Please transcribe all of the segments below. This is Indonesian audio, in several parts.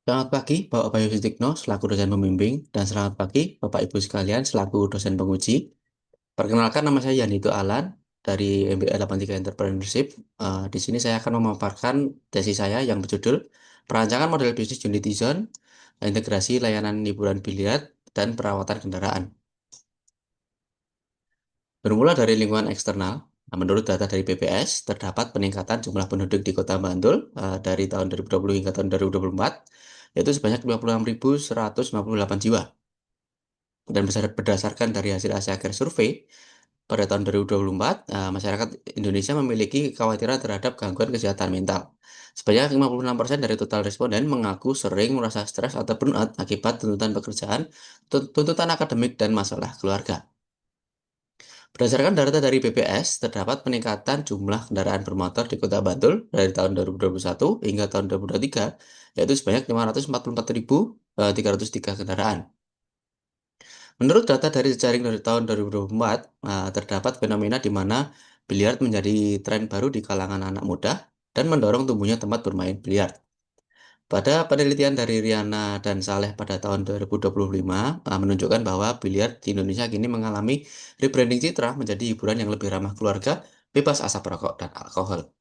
Selamat pagi, Bapak Bayu Sutikno selaku dosen pembimbing, dan selamat pagi, Bapak Ibu sekalian selaku dosen penguji. Perkenalkan, nama saya Yanito Alan dari MBA 83 Entrepreneurship. Di sini saya akan memaparkan tesis saya yang berjudul Perancangan Model Bisnis Unity Zone, Integrasi Layanan Hiburan Biliar, dan Perawatan Kendaraan. Bermula dari lingkungan eksternal, menurut data dari BPS, terdapat peningkatan jumlah penduduk di Kota Bantul dari tahun 2020 hingga tahun 2024, yaitu sebanyak 56.158 jiwa. Dan berdasarkan dari hasil akhir survei, pada tahun 2024, masyarakat Indonesia memiliki kekhawatiran terhadap gangguan kesehatan mental. Sebanyak 56% dari total responden mengaku sering merasa stres atau burnout akibat tuntutan pekerjaan, tuntutan akademik, dan masalah keluarga. Berdasarkan data dari BPS, terdapat peningkatan jumlah kendaraan bermotor di Kota Bantul dari tahun 2021 hingga tahun 2023, yaitu sebanyak 544.303 kendaraan. Menurut data dari jejaring dari tahun 2024, terdapat fenomena di mana biliar menjadi tren baru di kalangan anak muda dan mendorong tumbuhnya tempat bermain biliar. Pada penelitian dari Riana dan Saleh pada tahun 2025, menunjukkan bahwa biliar di Indonesia kini mengalami rebranding citra menjadi hiburan yang lebih ramah keluarga, bebas asap rokok dan alkohol.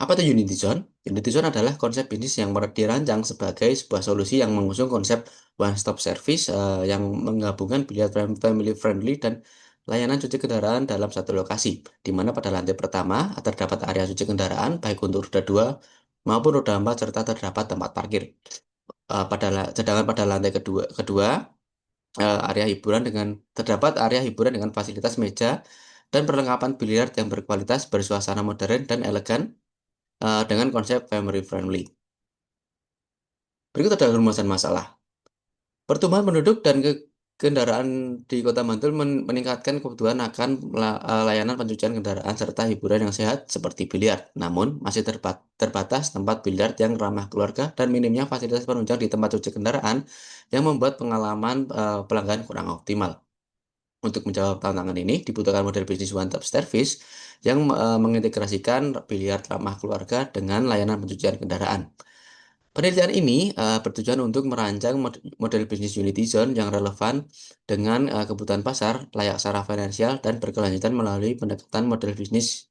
Apa itu Unity Zone? Unity Zone adalah konsep bisnis yang dirancang sebagai sebuah solusi yang mengusung konsep one-stop service yang menggabungkan biliar family friendly dan layanan cuci kendaraan dalam satu lokasi, di mana pada lantai pertama terdapat area cuci kendaraan baik untuk roda 2 maupun roda 4 serta terdapat tempat parkir. Sedangkan pada lantai kedua area hiburan dengan terdapat area hiburan dengan fasilitas meja dan perlengkapan biliar yang berkualitas bersuasana modern dan elegan dengan konsep family friendly. Berikut adalah rumusan masalah. Pertumbuhan penduduk dan kendaraan di Kota Bantul meningkatkan kebutuhan akan layanan pencucian kendaraan serta hiburan yang sehat seperti biliar. Namun, masih terbatas tempat biliar yang ramah keluarga dan minimnya fasilitas penunjang di tempat cuci kendaraan yang membuat pengalaman pelanggan kurang optimal. Untuk menjawab tantangan ini, dibutuhkan model bisnis one-stop service yang mengintegrasikan biliar ramah keluarga dengan layanan pencucian kendaraan. Penelitian ini bertujuan untuk merancang model bisnis Unity Zone yang relevan dengan kebutuhan pasar, layak secara finansial, dan berkelanjutan melalui pendekatan model bisnis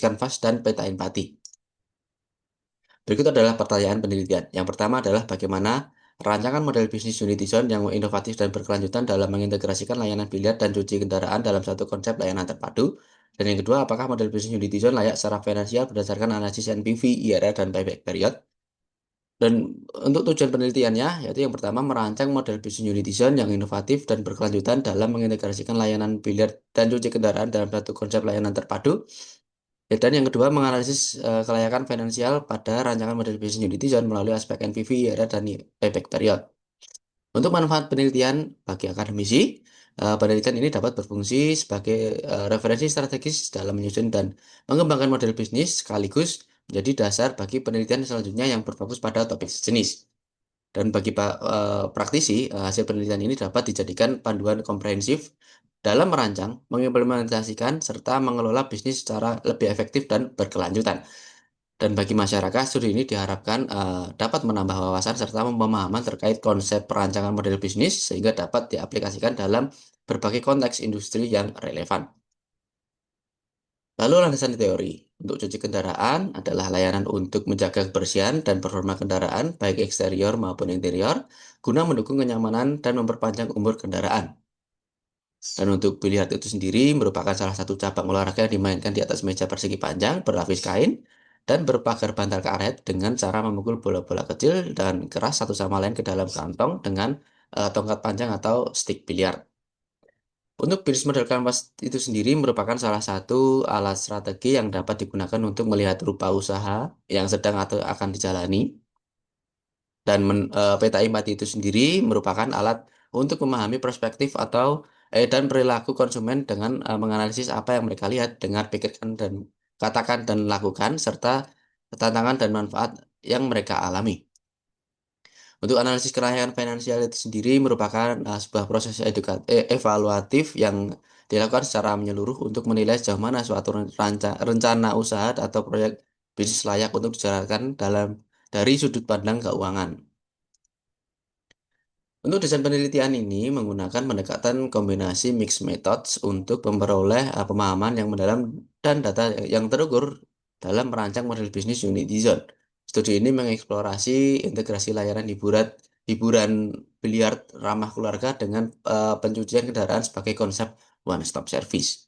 kanvas dan peta empati. Berikut adalah pertanyaan penelitian. Yang pertama adalah bagaimana rancangan model bisnis Unity Zone yang inovatif dan berkelanjutan dalam mengintegrasikan layanan biliar dan cuci kendaraan dalam satu konsep layanan terpadu. Dan yang kedua, apakah model bisnis Unity Zone layak secara finansial berdasarkan analisis NPV, IRR, dan payback period? Dan untuk tujuan penelitiannya, yaitu yang pertama merancang model bisnis Unity Zone yang inovatif dan berkelanjutan dalam mengintegrasikan layanan biliar dan cuci kendaraan dalam satu konsep layanan terpadu. Ya, dan yang kedua menganalisis kelayakan finansial pada rancangan model bisnis Unity Zone melalui aspek NPV, IRR, dan payback period. Untuk manfaat penelitian bagi akademisi, penelitian ini dapat berfungsi sebagai referensi strategis dalam menyusun dan mengembangkan model bisnis sekaligus menjadi dasar bagi penelitian selanjutnya yang berfokus pada topik sejenis. Dan bagi praktisi, hasil penelitian ini dapat dijadikan panduan komprehensif dalam merancang, mengimplementasikan, serta mengelola bisnis secara lebih efektif dan berkelanjutan. Dan bagi masyarakat, studi ini diharapkan dapat menambah wawasan serta pemahaman terkait konsep perancangan model bisnis sehingga dapat diaplikasikan dalam berbagai konteks industri yang relevan. Lalu landasan teori. Untuk cuci kendaraan adalah layanan untuk menjaga kebersihan dan performa kendaraan, baik eksterior maupun interior, guna mendukung kenyamanan dan memperpanjang umur kendaraan. Dan untuk biliar itu sendiri merupakan salah satu cabang olahraga yang dimainkan di atas meja persegi panjang berlapis kain dan berpagar bantal karet dengan cara memukul bola-bola kecil dan keras satu sama lain ke dalam kantong dengan tongkat panjang atau stick biliar. Untuk bisnis model canvas itu sendiri merupakan salah satu alat strategi yang dapat digunakan untuk melihat rupa usaha yang sedang atau akan dijalani. Dan peta empati itu sendiri merupakan alat untuk memahami perspektif dan perilaku konsumen dengan menganalisis apa yang mereka lihat, dengar, pikirkan, dan katakan dan lakukan, serta tantangan dan manfaat yang mereka alami. Untuk analisis kelayakan finansial itu sendiri merupakan sebuah proses evaluatif yang dilakukan secara menyeluruh untuk menilai sejauh mana suatu rencana usaha atau proyek bisnis layak untuk dijalankan dalam dari sudut pandang keuangan. Untuk desain penelitian ini menggunakan pendekatan kombinasi mixed methods untuk memperoleh pemahaman yang mendalam dan data yang terukur dalam merancang model bisnis unit design. Studi ini mengeksplorasi integrasi layanan hiburan biliar ramah keluarga dengan pencucian kendaraan sebagai konsep one-stop service,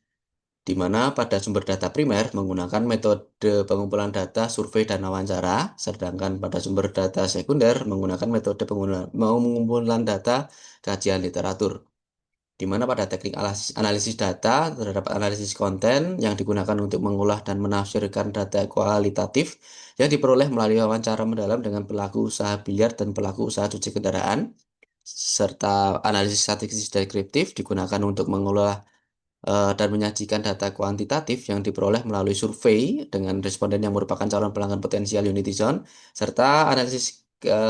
di mana pada sumber data primer menggunakan metode pengumpulan data, survei, dan wawancara, sedangkan pada sumber data sekunder menggunakan metode pengumpulan data, kajian literatur, di mana pada teknik analisis data terhadap analisis konten yang digunakan untuk mengolah dan menafsirkan data kualitatif yang diperoleh melalui wawancara mendalam dengan pelaku usaha biliar dan pelaku usaha cuci kendaraan, serta analisis statistik deskriptif digunakan untuk mengolah dan menyajikan data kuantitatif yang diperoleh melalui survei dengan responden yang merupakan calon pelanggan potensial Unitizon, serta analisis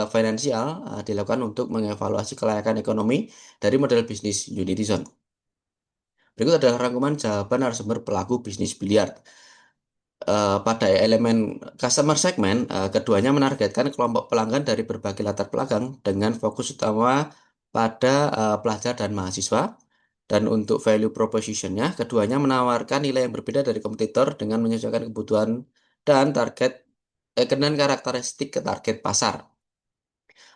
finansial dilakukan untuk mengevaluasi kelayakan ekonomi dari model bisnis Unitizon. Berikut adalah rangkuman jawaban narasumber pelaku bisnis biliar. Pada elemen customer segment, keduanya menargetkan kelompok pelanggan dari berbagai latar belakang dengan fokus utama pada pelajar dan mahasiswa. Dan untuk value proposition-nya, keduanya menawarkan nilai yang berbeda dari kompetitor dengan menyesuaikan kebutuhan dan dan karakteristik ke target pasar.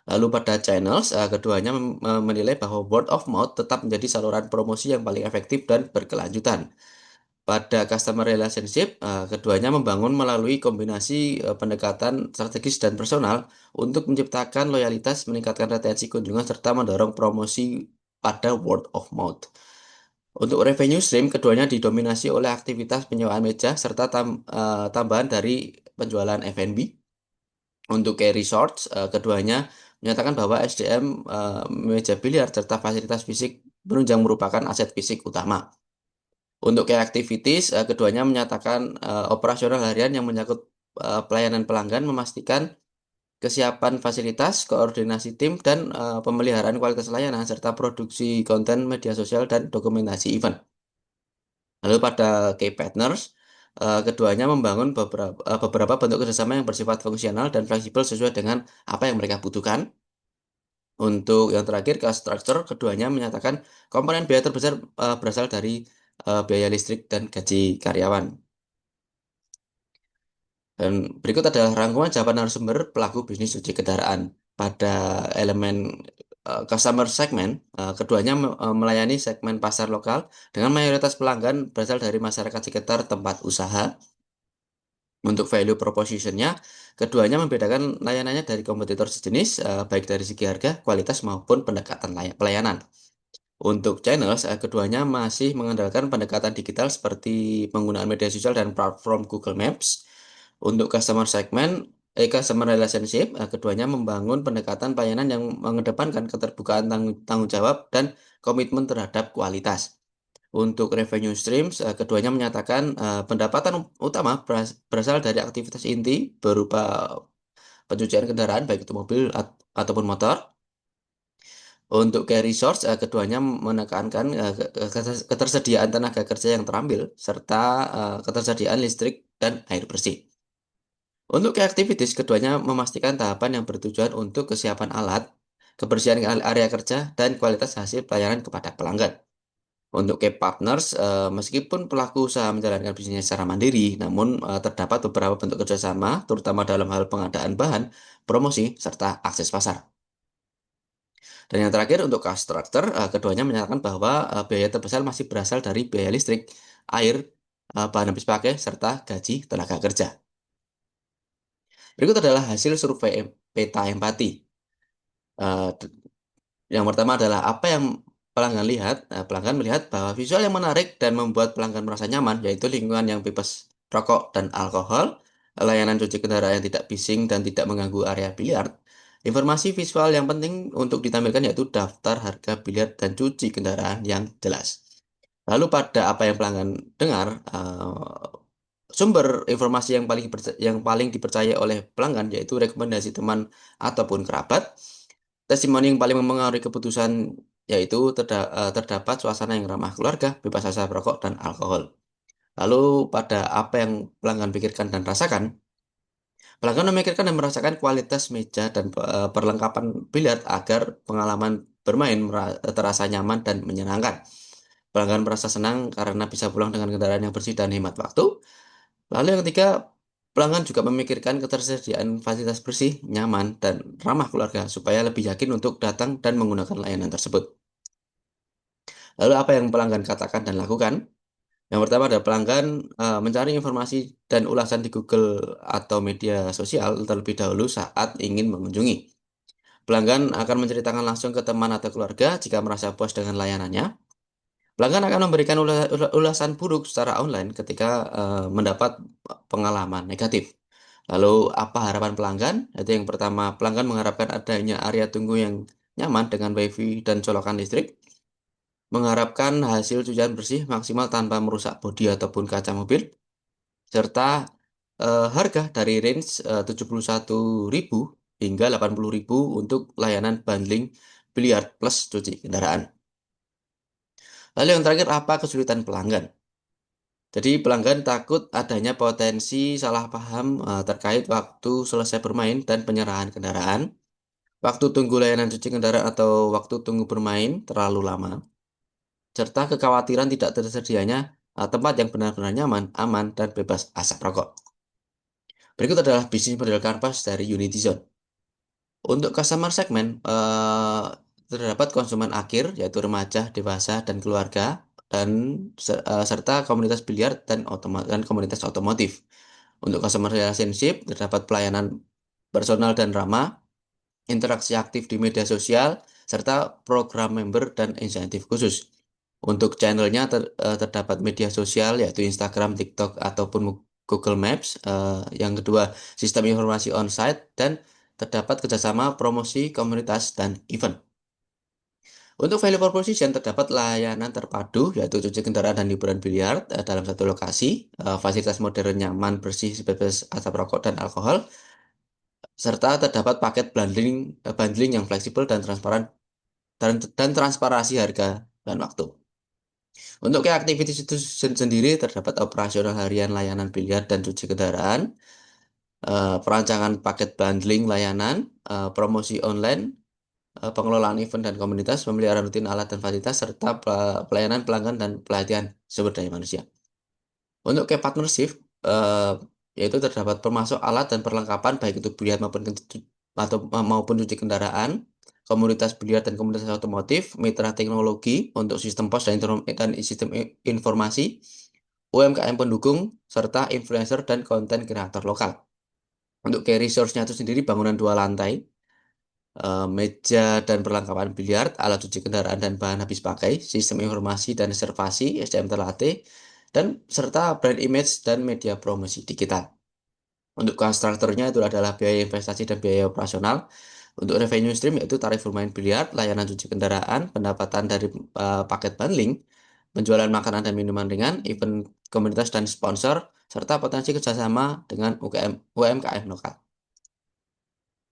Lalu pada channels, keduanya menilai bahwa word of mouth tetap menjadi saluran promosi yang paling efektif dan berkelanjutan. Pada customer relationship, keduanya membangun melalui kombinasi pendekatan strategis dan personal untuk menciptakan loyalitas, meningkatkan retensi kunjungan, serta mendorong promosi pada word of mouth. Untuk revenue stream, keduanya didominasi oleh aktivitas penyewaan meja serta tambahan dari penjualan F&B. Untuk key resorts, keduanya menyatakan bahwa SDM, meja biliar, serta fasilitas fisik penunjang merupakan aset fisik utama. Untuk key activities, keduanya menyatakan operasional harian yang menyangkut pelayanan pelanggan, memastikan kesiapan fasilitas, koordinasi tim, dan pemeliharaan kualitas layanan, serta produksi konten media sosial dan dokumentasi event. Lalu pada key partners, keduanya membangun beberapa bentuk kerjasama yang bersifat fungsional dan fleksibel sesuai dengan apa yang mereka butuhkan. Untuk yang terakhir, cost structure, keduanya menyatakan komponen biaya terbesar berasal dari biaya listrik dan gaji karyawan. Dan berikut adalah rangkuman jawaban narasumber pelaku bisnis cuci kendaraan. Pada elemen customer segment, keduanya melayani segmen pasar lokal dengan mayoritas pelanggan berasal dari masyarakat sekitar tempat usaha. Untuk value proposition-nya, keduanya membedakan layanannya dari kompetitor sejenis, baik dari segi harga, kualitas, maupun pendekatan pelayanan. Untuk channels, keduanya masih mengandalkan pendekatan digital seperti penggunaan media sosial dan platform Google Maps. Untuk customer relationship, keduanya membangun pendekatan pelayanan yang mengedepankan keterbukaan tanggung jawab dan komitmen terhadap kualitas. Untuk revenue streams, keduanya menyatakan pendapatan utama berasal dari aktivitas inti berupa pencucian kendaraan, baik itu mobil ataupun motor. Untuk key resource, keduanya menekankan ketersediaan tenaga kerja yang terampil, serta ketersediaan listrik dan air bersih. Untuk key activities, keduanya memastikan tahapan yang bertujuan untuk kesiapan alat, kebersihan area kerja, dan kualitas hasil pelayanan kepada pelanggan. Untuk key partners, meskipun pelaku usaha menjalankan bisnisnya secara mandiri, namun terdapat beberapa bentuk kerjasama, terutama dalam hal pengadaan bahan, promosi, serta akses pasar. Dan yang terakhir untuk cost structure, keduanya menyatakan bahwa biaya terbesar masih berasal dari biaya listrik, air, bahan habis pakai, serta gaji tenaga kerja. Berikut adalah hasil survei peta empati. Eh, Yang pertama adalah apa yang pelanggan lihat. Nah, pelanggan melihat bahwa visual yang menarik dan membuat pelanggan merasa nyaman, yaitu lingkungan yang bebas rokok dan alkohol, layanan cuci kendaraan yang tidak bising dan tidak mengganggu area biliar. Informasi visual yang penting untuk ditampilkan yaitu daftar harga biliar dan cuci kendaraan yang jelas. Lalu pada apa yang pelanggan dengar, sumber informasi yang paling dipercaya oleh pelanggan yaitu rekomendasi teman ataupun kerabat. Testimoni yang paling mempengaruhi keputusan yaitu terdapat suasana yang ramah keluarga, bebas asap rokok dan alkohol. Lalu pada apa yang pelanggan pikirkan dan rasakan, Pelanggan memikirkan dan merasakan kualitas meja dan perlengkapan biliar agar pengalaman bermain terasa nyaman dan menyenangkan. Pelanggan merasa senang karena bisa pulang dengan kendaraan yang bersih dan hemat waktu. Lalu yang ketiga, pelanggan juga memikirkan ketersediaan fasilitas bersih, nyaman, dan ramah keluarga supaya lebih yakin untuk datang dan menggunakan layanan tersebut. Lalu apa yang pelanggan katakan dan lakukan? Yang pertama adalah pelanggan mencari informasi dan ulasan di Google atau media sosial terlebih dahulu saat ingin mengunjungi. Pelanggan akan menceritakan langsung ke teman atau keluarga jika merasa puas dengan layanannya. Pelanggan akan memberikan ulasan buruk secara online ketika mendapat pengalaman negatif. Lalu apa harapan pelanggan? Itu yang pertama, pelanggan mengharapkan adanya area tunggu yang nyaman dengan WiFi dan colokan listrik. Mengharapkan hasil cucian bersih maksimal tanpa merusak bodi ataupun kaca mobil. Serta harga dari range 71.000 hingga 80.000 untuk layanan bundling biliar plus cuci kendaraan. Lalu yang terakhir, apa kesulitan pelanggan? Jadi pelanggan takut adanya potensi salah paham terkait waktu selesai bermain dan penyerahan kendaraan, waktu tunggu layanan cuci kendaraan atau waktu tunggu bermain terlalu lama, serta kekhawatiran tidak tersedianya tempat yang benar-benar nyaman, aman, dan bebas asap rokok. Berikut adalah bisnis model kanvas dari Unity Zone. Untuk customer segment, terdapat konsumen akhir, yaitu remaja, dewasa, dan keluarga, dan serta komunitas biliar dan komunitas otomotif. Untuk customer relationship, terdapat pelayanan personal dan ramah, interaksi aktif di media sosial, serta program member dan insentif khusus. Untuk channelnya terdapat media sosial yaitu Instagram, TikTok, ataupun Google Maps. Yang kedua, sistem informasi on-site dan terdapat kerjasama promosi komunitas dan event. Untuk value proposition terdapat layanan terpadu yaitu cuci kendaraan dan liburan biliar dalam satu lokasi, fasilitas modern nyaman bersih bebas asap rokok dan alkohol, serta terdapat paket bundling yang fleksibel dan transparan dan transparansi harga dan waktu. Untuk ke activities itu sendiri terdapat operasional harian layanan biliar dan cuci kendaraan, perancangan paket bundling layanan, promosi online, pengelolaan event dan komunitas, pemeliharaan rutin alat dan fasilitas, serta pelayanan pelanggan dan pelatihan sumber daya manusia. Untuk ke partnership, eh, yaitu terdapat termasuk alat dan perlengkapan baik itu biliar maupun cuci kendaraan, komunitas biliar dan komunitas otomotif, mitra teknologi untuk sistem pos dan sistem informasi, UMKM pendukung, serta influencer dan konten kreator lokal. Untuk key resource-nya itu sendiri bangunan 2 lantai, meja dan perlengkapan biliar, alat cuci kendaraan dan bahan habis pakai, sistem informasi dan reservasi, SDM terlatih, dan serta brand image dan media promosi digital. Untuk cost structure-nya itu adalah biaya investasi dan biaya operasional. Untuk revenue stream yaitu tarif bermain biliar, layanan cuci kendaraan, pendapatan dari paket bundling, penjualan makanan dan minuman ringan, event komunitas dan sponsor, serta potensi kerjasama dengan UMKM lokal.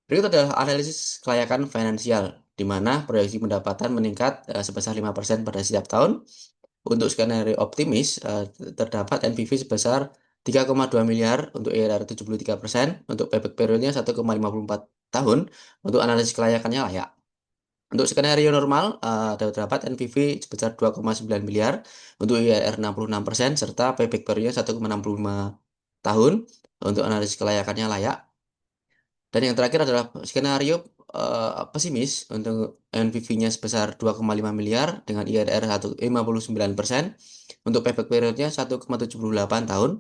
Berikut adalah analisis kelayakan finansial, di mana proyeksi pendapatan meningkat sebesar 5% pada setiap tahun. Untuk skenario optimis, terdapat NPV sebesar 3,2 miliar untuk IRR 73%, untuk payback periodnya 1,54 tahun, untuk analisis kelayakannya layak. Untuk skenario normal, terdapat NPV sebesar 2,9 miliar untuk IRR 66%, serta payback periodnya 1,65 tahun, untuk analisis kelayakannya layak. Dan yang terakhir adalah skenario pesimis untuk NPV-nya sebesar 2,5 miliar dengan IRR 59%, untuk payback periodnya 1,78 tahun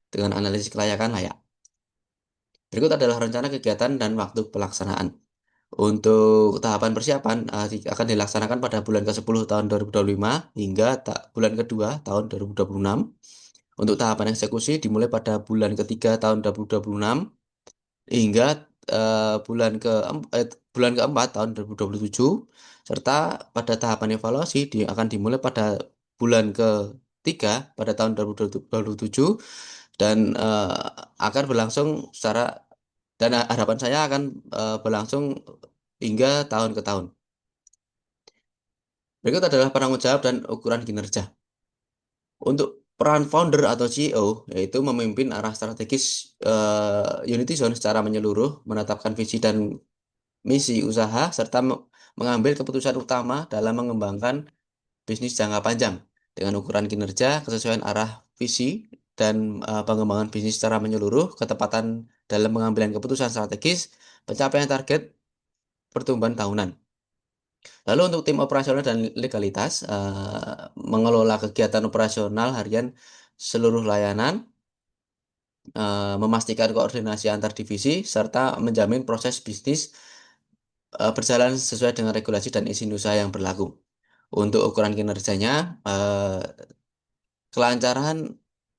dengan analisis kelayakan layak. Berikut adalah rencana kegiatan dan waktu pelaksanaan. Untuk tahapan persiapan akan dilaksanakan pada bulan ke-10 tahun 2025 hingga bulan kedua tahun 2026. Untuk tahapan eksekusi dimulai pada bulan ketiga tahun 2026 hingga bulan keempat tahun 2027, serta pada tahapan evaluasi akan dimulai pada bulan ketiga pada tahun 2027 dan akan berlangsung dan harapan saya akan berlangsung hingga tahun ke tahun. Berikut adalah penanggung jawab dan ukuran kinerja. Untuk Peran founder atau CEO yaitu memimpin arah strategis Unity Zone secara menyeluruh, menetapkan visi dan misi usaha, serta mengambil keputusan utama dalam mengembangkan bisnis jangka panjang dengan ukuran kinerja, kesesuaian arah visi, dan pengembangan bisnis secara menyeluruh, ketepatan dalam pengambilan keputusan strategis, pencapaian target pertumbuhan tahunan. Lalu untuk tim operasional dan legalitas, mengelola kegiatan operasional harian seluruh layanan, memastikan koordinasi antar divisi, serta menjamin proses bisnis berjalan sesuai dengan regulasi dan izin usaha yang berlaku. Untuk ukuran kinerjanya, kelancaran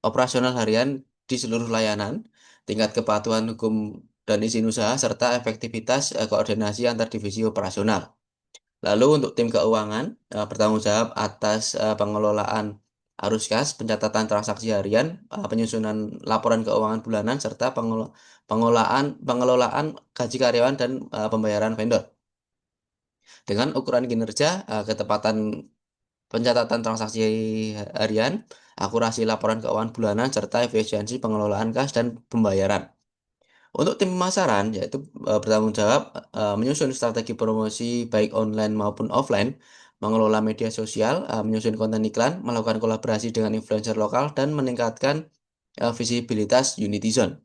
operasional harian di seluruh layanan, tingkat kepatuhan hukum dan izin usaha, serta efektivitas koordinasi antar divisi operasional. Lalu untuk tim keuangan, bertanggung jawab atas pengelolaan arus kas, pencatatan transaksi harian, penyusunan laporan keuangan bulanan, serta pengelolaan gaji karyawan dan pembayaran vendor. Dengan ukuran kinerja, ketepatan pencatatan transaksi harian, akurasi laporan keuangan bulanan, serta efisiensi pengelolaan kas dan pembayaran. Untuk tim pemasaran, yaitu bertanggung jawab menyusun strategi promosi baik online maupun offline, mengelola media sosial, menyusun konten iklan, melakukan kolaborasi dengan influencer lokal, dan meningkatkan visibilitas Unity Zone.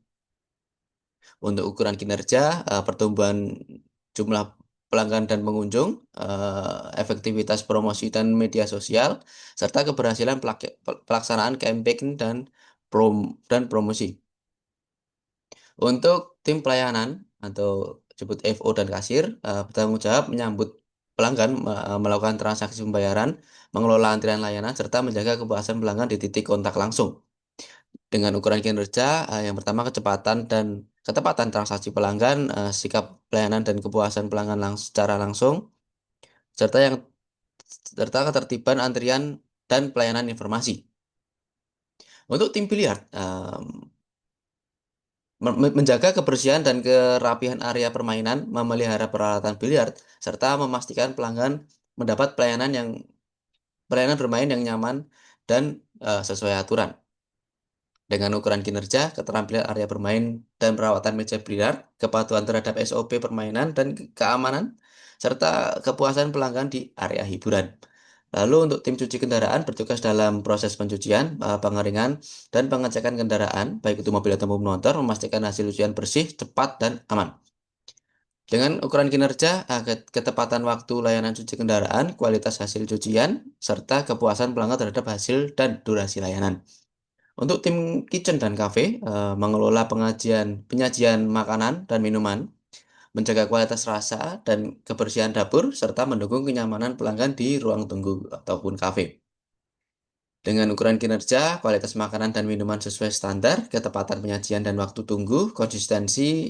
Untuk ukuran kinerja, pertumbuhan jumlah pelanggan dan pengunjung, efektivitas promosi dan media sosial, serta keberhasilan pelaksanaan campaign dan promosi. Untuk tim pelayanan atau disebut FO dan kasir, bertanggung jawab menyambut pelanggan, melakukan transaksi pembayaran, mengelola antrian layanan, serta menjaga kepuasan pelanggan di titik kontak langsung. Dengan ukuran kinerja, yang pertama ketepatan transaksi pelanggan, sikap pelayanan dan kepuasan pelanggan secara langsung, serta serta ketertiban antrian dan pelayanan informasi. Untuk tim biliar, menjaga kebersihan dan kerapihan area permainan, memelihara peralatan biliar, serta memastikan pelanggan mendapat pelayanan bermain yang nyaman dan sesuai aturan. Dengan ukuran kinerja, keterampilan area bermain dan perawatan meja biliar, kepatuhan terhadap SOP permainan dan keamanan, serta kepuasan pelanggan di area hiburan. Lalu untuk tim cuci kendaraan bertugas dalam proses pencucian, pengeringan, dan pengecekan kendaraan, baik itu mobil atau motor, memastikan hasil cucian bersih, cepat, dan aman. Dengan ukuran kinerja, ketepatan waktu layanan cuci kendaraan, kualitas hasil cucian, serta kepuasan pelanggan terhadap hasil dan durasi layanan. Untuk tim kitchen dan cafe, mengelola penyajian makanan dan minuman, menjaga kualitas rasa dan kebersihan dapur, serta mendukung kenyamanan pelanggan di ruang tunggu ataupun kafe. Dengan ukuran kinerja, kualitas makanan dan minuman sesuai standar, ketepatan penyajian dan waktu tunggu,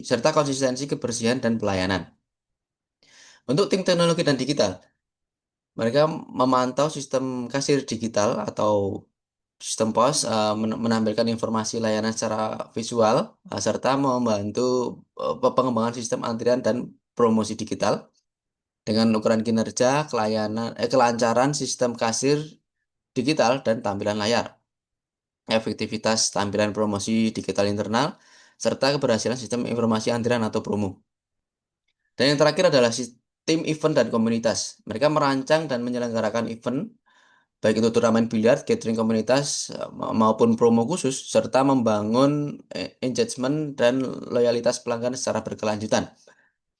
serta konsistensi kebersihan dan pelayanan. Untuk tim teknologi dan digital, mereka memantau sistem kasir digital atau sistem POS, menampilkan informasi layanan secara visual, serta membantu pengembangan sistem antrian dan promosi digital. Dengan ukuran kinerja, kelancaran sistem kasir digital dan tampilan layar, efektivitas tampilan promosi digital internal, serta keberhasilan sistem informasi antrian atau promo. Dan yang terakhir adalah tim event dan komunitas. Mereka merancang dan menyelenggarakan event, baik itu turnamen biliar, catering komunitas, maupun promo khusus, serta membangun engagement dan loyalitas pelanggan secara berkelanjutan.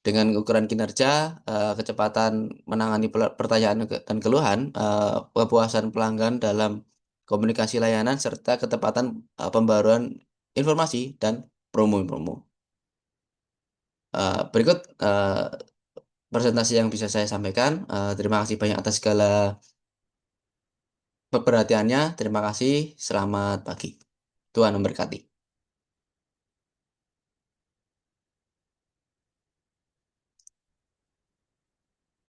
Dengan ukuran kinerja, kecepatan menangani pertanyaan dan keluhan, kepuasan pelanggan dalam komunikasi layanan, serta ketepatan pembaruan informasi dan promo-promo. Berikut presentasi yang bisa saya sampaikan. Terima kasih banyak atas segala perhatiannya. Terima kasih. Selamat pagi. Tuhan memberkati.